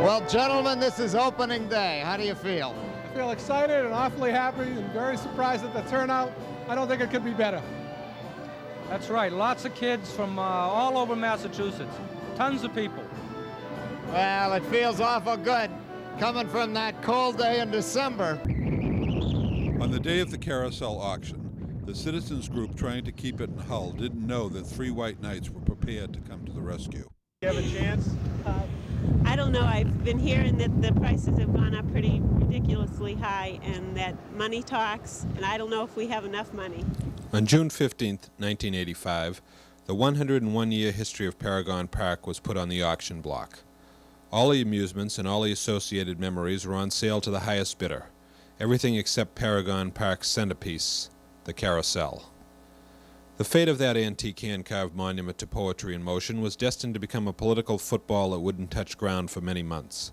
Well, gentlemen, this is opening day. How do you feel? I feel excited and awfully happy and very surprised at the turnout. I don't think it could be better. That's right. Lots of kids from all over Massachusetts. Tons of people. Well, it feels awful good coming from that cold day in December. On the day of the carousel auction, the citizens group trying to keep it in Hull didn't know that 3 white knights were prepared to come to the rescue. You have a chance? I don't know. I've been hearing that the prices have gone up pretty ridiculously high and that money talks, and I don't know if we have enough money. On June 15th, 1985, the 101-year history of Paragon Park was put on the auction block. All the amusements and all the associated memories were on sale to the highest bidder. Everything except Paragon Park's centerpiece, the carousel. The fate of that antique hand-carved monument to poetry in motion was destined to become a political football that wouldn't touch ground for many months.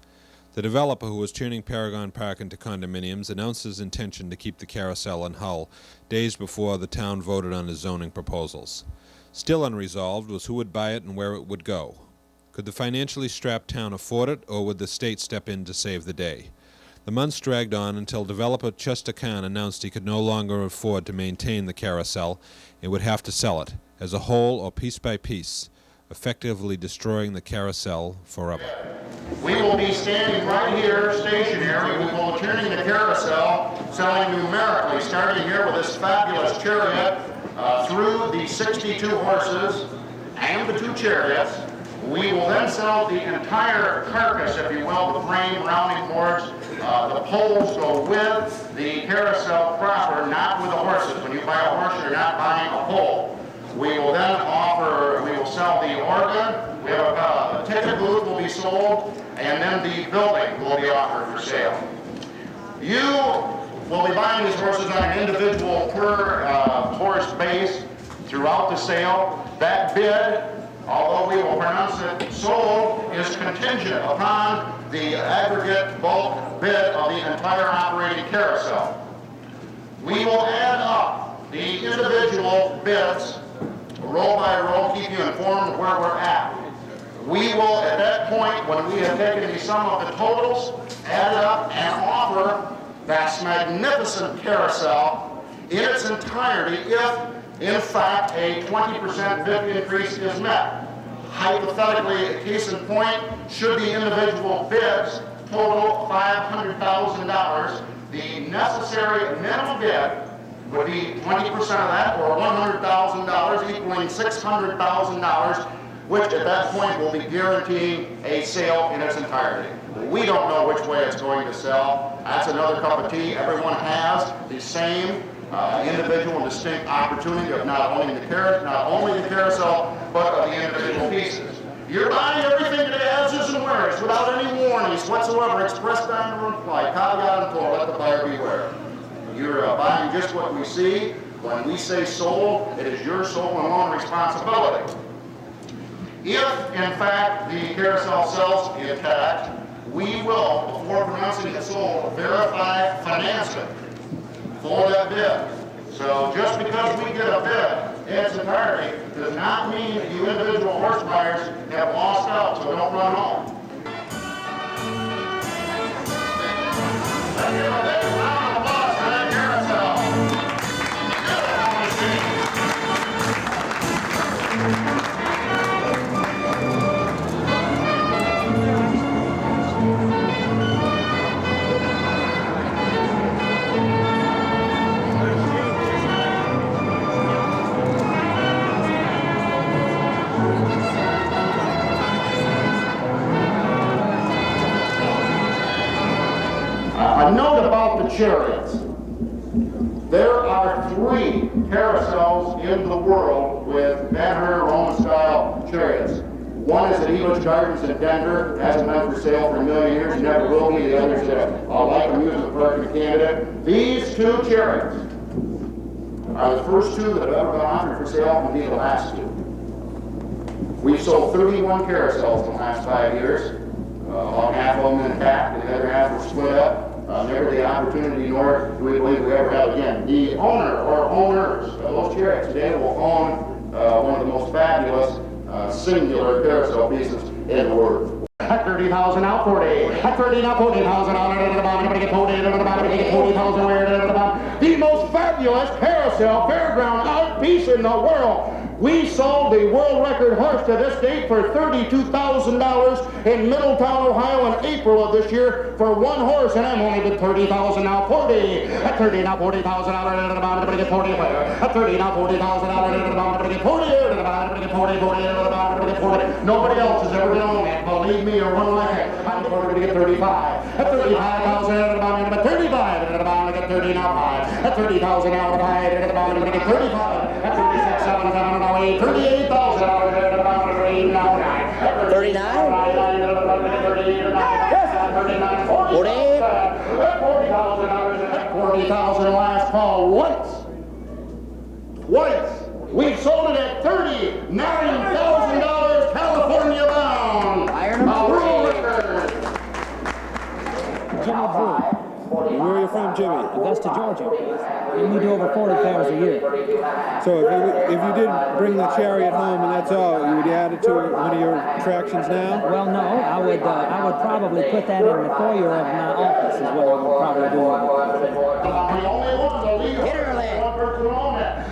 The developer, who was turning Paragon Park into condominiums, announced his intention to keep the carousel in Hull days before the town voted on his zoning proposals. Still unresolved was who would buy it and where it would go. Could the financially strapped town afford it, or would the state step in to save the day? The months dragged on until developer Chester Kahn announced he could no longer afford to maintain the carousel and would have to sell it, as a whole or piece by piece, effectively destroying the carousel forever. We will be standing right here, stationary. We will be turning the carousel, selling numerically, starting here with this fabulous chariot, through the 62 horses and the 2 chariots. We will then sell the entire carcass, if you will, the frame, rounding boards. The poles go with the carousel proper, not with the horses. When you buy a horse, you're not buying a pole. We will then we will sell the organ. We have a ticket booth will be sold, and then the building will be offered for sale. You will be buying these horses on an individual per horse base throughout the sale. That bid, although we will pronounce it sold, is contingent upon the aggregate bulk bid of the entire operating carousel. We will add up the individual bids, row by row, keep you informed of where we're at. We will, at that point, when we have taken the sum of the totals, add it up and offer that magnificent carousel in its entirety if, in fact, a 20% bid increase is met. Hypothetically, a case in point, should the individual bids total $500,000, the necessary minimum bid would be 20% of that, or $100,000, equaling $600,000, which at that point will be guaranteeing a sale in its entirety. We don't know which way it's going to sell. That's another cup of tea. Everyone has the same individual and distinct opportunity of not only the carousel, but of the individual pieces. You're buying everything today as is and where is, without any warnings whatsoever, expressed on the reply, caveat emptor, let the buyer beware. You're buying just what we see. When we say sold, it is your sole and alone responsibility. If, in fact, the carousel sells intact, we will, before pronouncing it sold, verify financing for that bid. So just because we get a bid in its entirety does not mean that you individual horse buyers have lost out, so don't run home. Let's give a big round of applause for that carousel. A note about the chariots. There are 3 carousels in the world with Ben-Hur Roman-style chariots. One is at Elitch Gardens in Denver. It hasn't been for sale for a million years. It never will be. The other's at Lake Amusement Park in Canada. These two chariots are the first two that have ever been offered for sale and will be the last two. We've sold 31 carousels in the last 5 years. About half of them intact, and the other half were split up. Never the opportunity, nor do we believe we ever have again. The owner or owners of those chariots today will own one of the most fabulous singular carousel pieces in the world. At 30,000 out, 40. At 30 now, 40,000 out. Everybody get 40. Everybody get 40,000. The most fabulous carousel fairground art piece in the world. We sold the world record horse to this date for $32,000 in Middletown, Ohio in April of this year for one horse, and I'm only bid 30,000 now, 40. At 30 now, 40,000 out. Everybody get 40. At 30 now, 40,000 out. Everybody get 40. Everybody get 40. Everybody get 40. Nobody else has ever done that. Believe me, or one like it. I'm going to get 35. At 35,000 out. Everybody 35. Everybody get 30 now, 5. At 30,000 out. Everybody get 35. At 36, 7, 7, 38,000 out. 39? 40,000 last call once. We've sold it at $39,000 California bound. A world record. Jimmy Drew. Where are you from, Jimmy? Augusta, Georgia. And we do over 40 fairs a year. So if you did bring the chariot home and that's all, you would add it to one of your attractions now? Well, no, I would probably put that in the foyer of my office is what I would probably do. Hit her leg.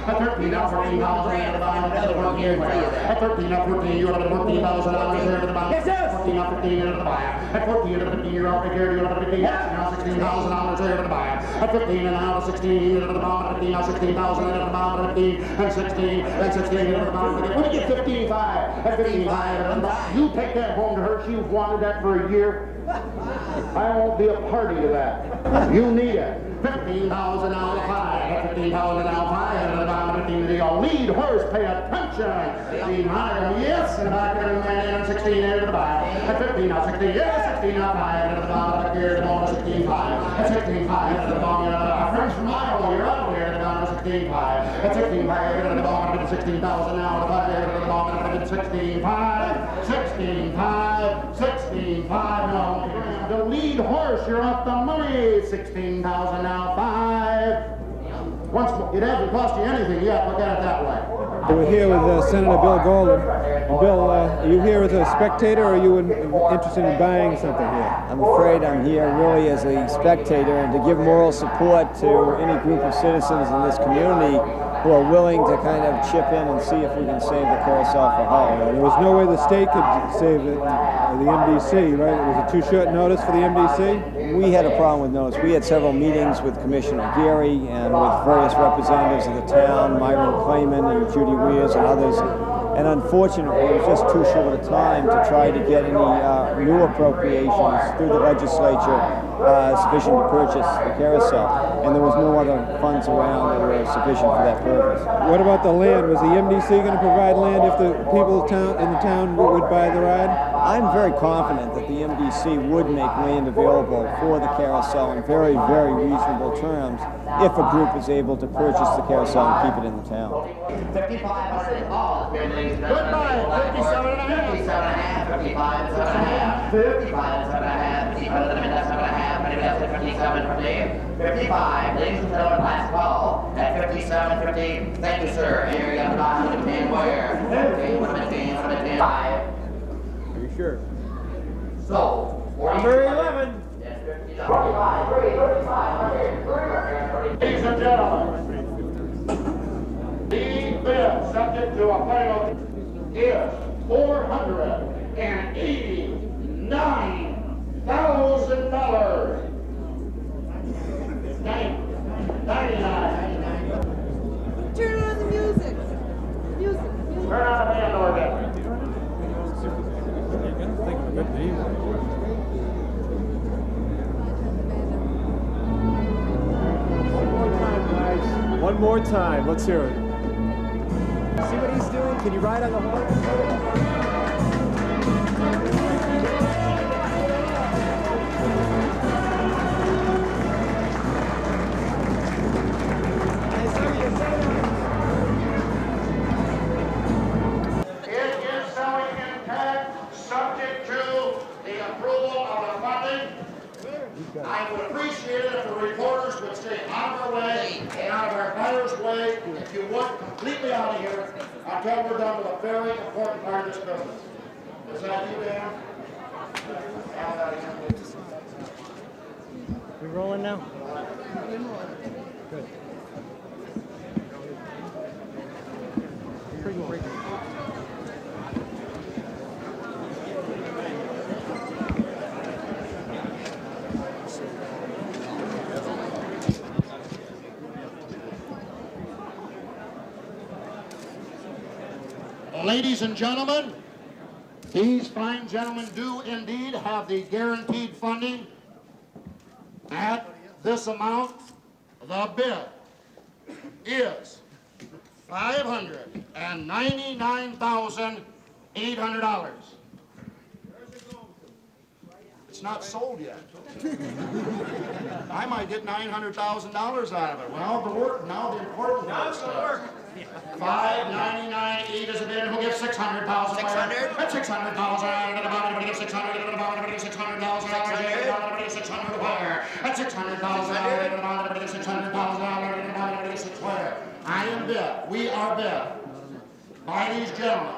At 13 now, 14,000 and another one here. At 13 now, 14, you have $14,000 here to the buy. Yes, sir. 14 now, 15 into the buy. At 14 to 15, you're over here. You have $15,000 now, $16,000 here to the buy. At 15 and now 16 into the bottom. 15 now, 16,000 into the bottom. 15 and 16 and 16 into the bottom. When you get 15,500, at 15,500, you take that home to her. She's wanted that for a year. I won't be a party to that. You need it. 15,000 out of 5. 15,000 out of 5. And the bottom 15 to the lead horse. Pay attention. 15 higher. Yes. And back there and 16 into the back. At 15 now 16. Yes. 16 out of 5. And the bottom back here. The bottom 16.5. At 16.5. And the bottom. Our friends from Iowa, you're out here. The bottom 16.5. At 16.5. And the bottom 16,000 now. The 5 here. The bottom 16.5. 16.5. 16.5. No. The lead horse, you're up the money. 16,000 now, 5. Once it hasn't cost you anything yet. Look at it that way. We're here with Senator Bill Golden. Bill, are you here as a spectator, or are you interested in buying something here? I'm afraid I'm here really as a spectator and to give moral support to any group of citizens in this community who are willing to kind of chip in and see if we can save the carousel for Hull. There was no way the state could save it, the MDC, right? Was it too short notice for the MDC? We had a problem with notice. We had several meetings with Commissioner Geary and with various representatives of the town, Myron Clayman and Judy Weers and others. And unfortunately, it was just too short a time to try to get any new appropriations through the legislature sufficient to purchase the carousel. And there was no other funds around that were sufficient for that purpose. What about the land? Was the MDC going to provide land if the people in the town would buy the ride? I'm very confident that the MDC would make land available for the carousel in very, very reasonable terms if a group is able to purchase the carousel and keep it in the town. 5,500 all. Goodbye. 57.5. 55.5. 55. Ladies and gentlemen, last call at 57.50. Thank you, sir. Here you got the box of 10 wire. 15. Are you sure? So, number 11. Ladies and gentlemen, the bid subject to a final is $489,000. 99. Turn on the music. Music. Turn on the band organ. One more time, let's hear it. See what he's doing? Can you ride on the horse? I would appreciate it if the reporters would stay out of our way and out of our buyer's way, if you would, completely out of here until we're done with a very important part of this business. Is that you, Dan? We rolling now? Good. Ladies and gentlemen, these fine gentlemen do indeed have the guaranteed funding. At this amount, the bid is $599,800. It's not sold yet. I might get $900,000 out of it. Well, now the important part starts. 599 is a bid. Who gives 600,000? 600. That's 600,000. Everybody gives 600. Everybody gives 600,000. Everybody gives 600. Where? That's 600,000. Everybody gives 600,000. Everybody gives 600. I am bid. We are bid by these gentlemen,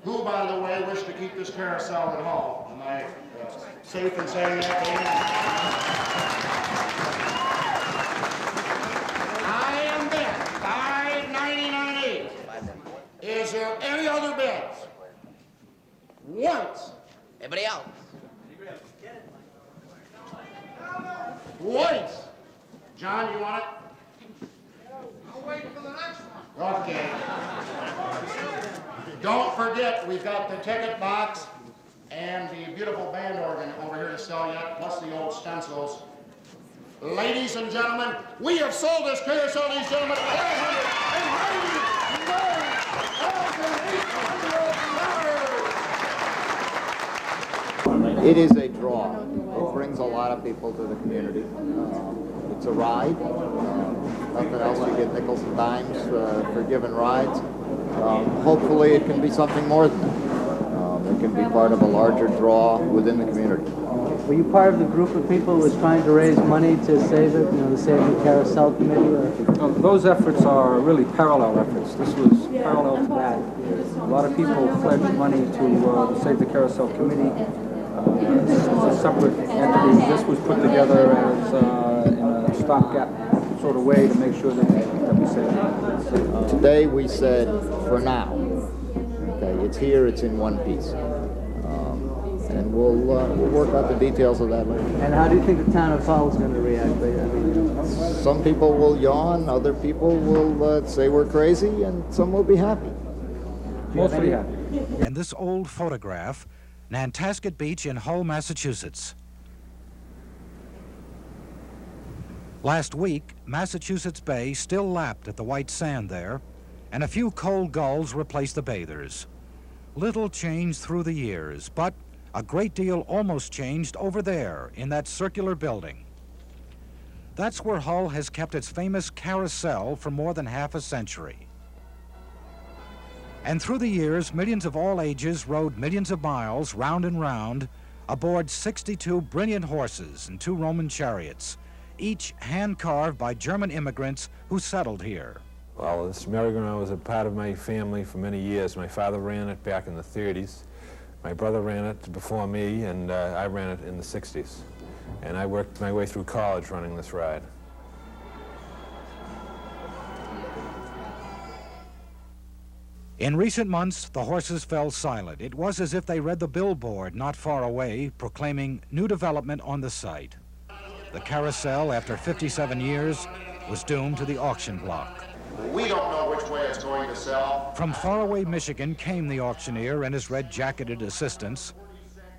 who, by the way, wish to keep this carousel at home. Am I safe in saying that? I am bid. 599.8. Is there any other bids? Once. Anybody else? Once. John, you want it? I'll wait for the next one. Okay. Don't forget, we've got the ticket box and the beautiful band organ over here to sell yet, plus the old stencils. Ladies and gentlemen, we have sold this carousel, these gentlemen, It is a draw. It brings a lot of people to the community. It's a ride. Nothing else. You get nickels and dimes for giving rides. Hopefully it can be something more than that. It can be part of a larger draw within the community. Were you part of the group of people who was trying to raise money to save it, to save the Carousel Committee? Or? Those efforts are really parallel efforts. This was parallel to that. A lot of people pledged money to save the Carousel Committee. This was a separate entity. This was put together as in a stopgap sort of way to make sure that we saved it. Today we said, for now, okay, it's here, it's in one piece. And we'll work out the details of that later. And how do you think the town of Hull is going to react? Some people will yawn, other people will say we're crazy, and some will be happy. Mostly happy. In this old photograph, Nantasket Beach in Hull, Massachusetts. Last week, Massachusetts Bay still lapped at the white sand there, and a few cold gulls replaced the bathers. Little changed through the years, but a great deal almost changed over there in that circular building. That's where Hull has kept its famous carousel for more than half a century. And through the years, millions of all ages rode millions of miles round and round aboard 62 brilliant horses and 2 Roman chariots, each hand-carved by German immigrants who settled here. Well, this merry-go-round was a part of my family for many years. My father ran it back in the 30s. My brother ran it before me, and I ran it in the 60s. And I worked my way through college running this ride. In recent months, the horses fell silent. It was as if they read the billboard not far away, proclaiming new development on the site. The carousel, after 57 years, was doomed to the auction block. We don't know which way it's going to sell. From faraway Michigan came the auctioneer and his red-jacketed assistants.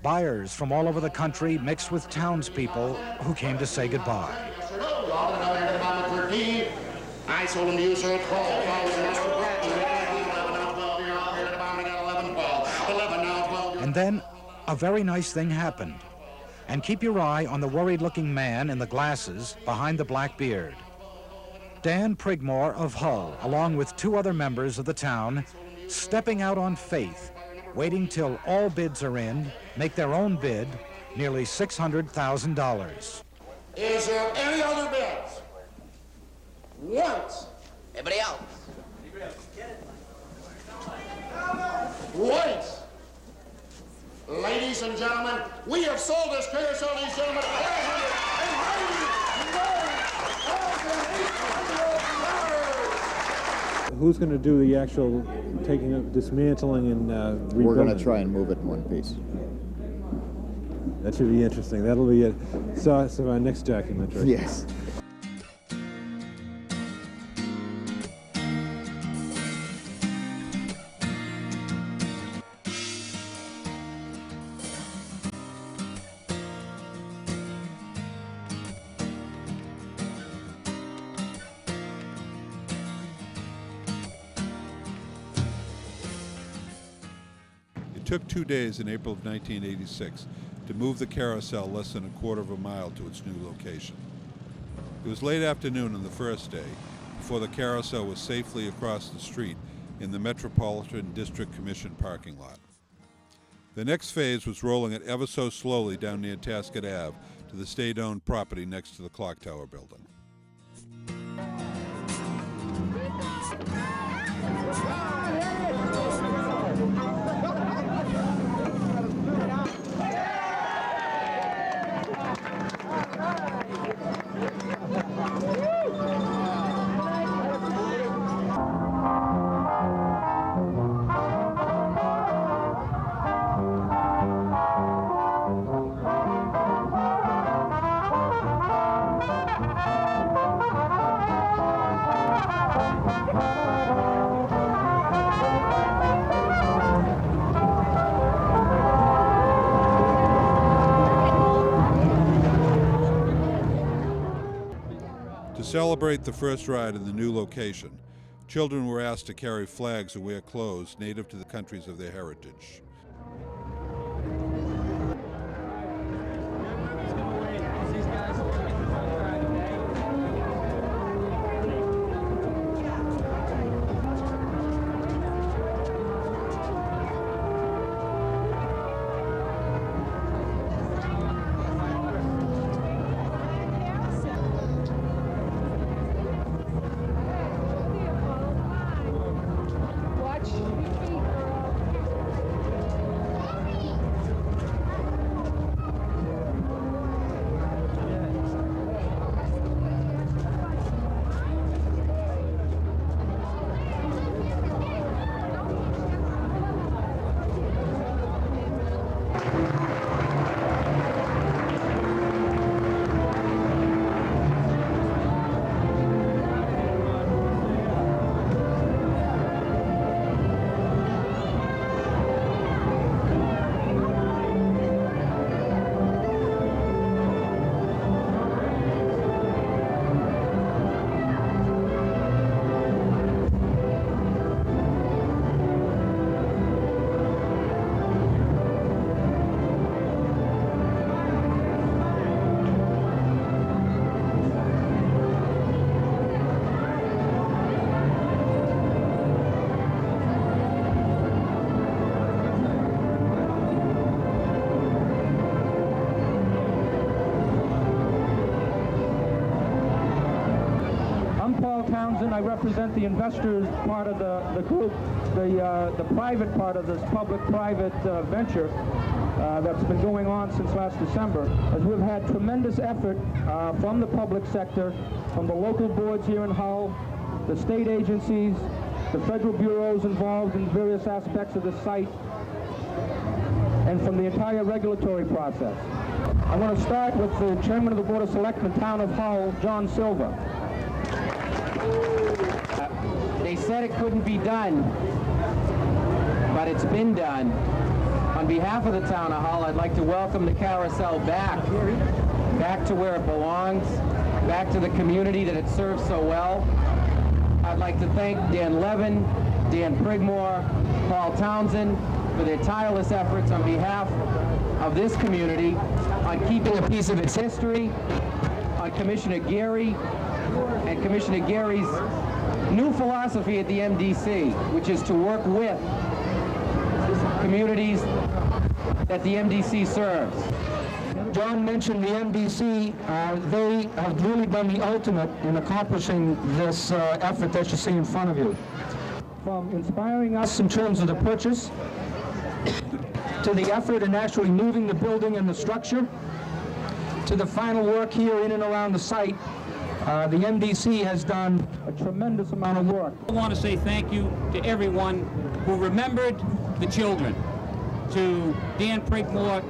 Buyers from all over the country mixed with townspeople who came to say goodbye. I sold them to you, sir. And then a very nice thing happened. And keep your eye on the worried-looking man in the glasses behind the black beard. Dan Prigmore of Hull, along with 2 other members of the town, stepping out on faith, waiting till all bids are in, make their own bid, nearly $600,000. Is there any other bids? Once. Anybody else? Once. Ladies and gentlemen, we have sold this carousel, ladies and gentlemen, Who's going to do the actual taking of dismantling and rebuilding? We're going to try and move it in one piece. That should be interesting. That'll be it. So our next documentary. Yes. It took 2 days in April of 1986 to move the carousel less than a quarter of a mile to its new location. It was late afternoon on the first day before the carousel was safely across the street in the Metropolitan District Commission parking lot. The next phase was rolling it ever so slowly down near Tasket Ave to the state-owned property next to the Clock Tower building. To celebrate the first ride in the new location, children were asked to carry flags and wear clothes native to the countries of their heritage. I represent the investors part of the group, the private part of this public-private venture that's been going on since last December, as we've had tremendous effort from the public sector, from the local boards here in Hull, the state agencies, the federal bureaus involved in various aspects of the site, and from the entire regulatory process. I want to start with the Chairman of the Board of Selectmen, Town of Hull, John Silva. They said it couldn't be done, but it's been done. On behalf of the Town of Hull, I'd like to welcome the carousel back to where it belongs, back to the community that it serves so well. I'd like to thank Dan Levin, Dan Prigmore, Paul Townsend for their tireless efforts on behalf of this community on keeping a piece of its history, on Commissioner Gary and Commissioner Gary's new philosophy at the MDC, which is to work with communities that the MDC serves. John mentioned the MDC. They have really been the ultimate in accomplishing this effort that you see in front of you. From inspiring us in terms of the purchase, to the effort in actually moving the building and the structure, to the final work here in and around the site, the MDC has done a tremendous amount of work. I want to say thank you to everyone who remembered the children. To Dan Prigmore,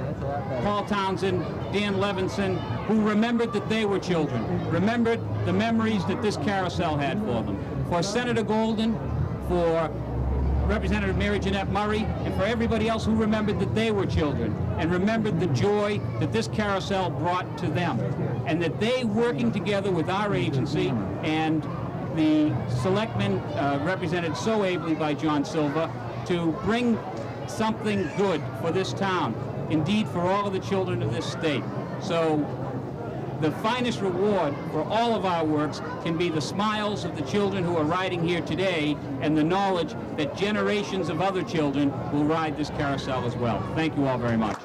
Paul Townsend, Dan Levinson, who remembered that they were children, remembered the memories that this carousel had for them. For Senator Golden, for Representative Mary Jeanette Murray, and for everybody else who remembered that they were children and remembered the joy that this carousel brought to them, and that they, working together with our agency and the selectmen represented so ably by John Silva, to bring something good for this town, indeed for all of the children of this state. So the finest reward for all of our works can be the smiles of the children who are riding here today, and the knowledge that generations of other children will ride this carousel as well. Thank you all very much.